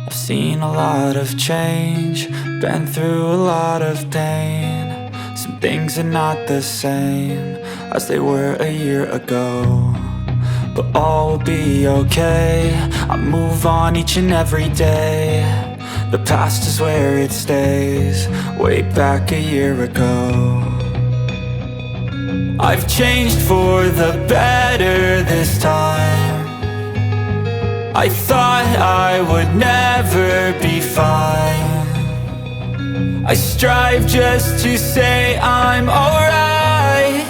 I've seen a lot of change, been through a lot of pain. Some things are not the same as they were a year ago, but all will be okay. I move on each and every day. The past is where it stays, way back a year ago. I've changed for the better this time. I thought I would never be fine. I strive just to say I'm alright,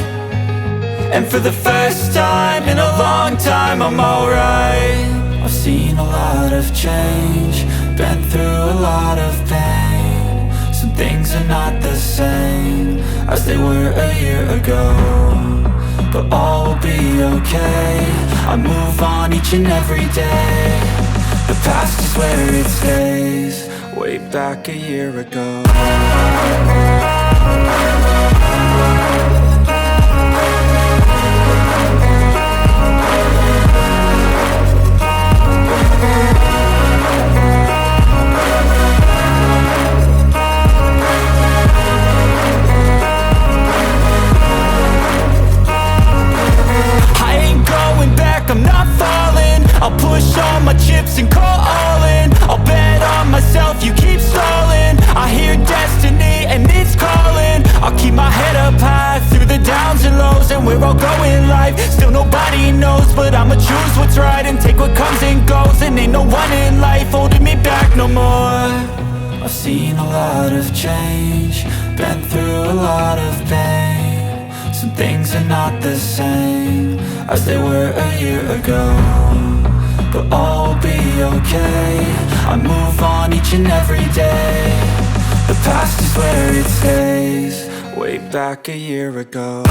and for the first time in a long time I'm alright. I've seen a lot of change, been through a lot of pain. Some things are not the same as they were a year ago, but all will be okay. I move on each and every day. The past is where it stays, way back a year ago. I'm not falling, I'll push all my chips and call all in. I'll bet on myself, you keep stalling. I hear destiny and it's calling. I'll keep my head up high through the downs and lows, and we're all going life. Still nobody knows, but I'ma choose what's right and take what comes and goes. And ain't no one in life holding me back no more. I've seen a lot of change, been through a lot of pain. Some things are not the same as they were a year ago, but all will be okay. I move on each and every day. The past is where it stays, way back a year ago.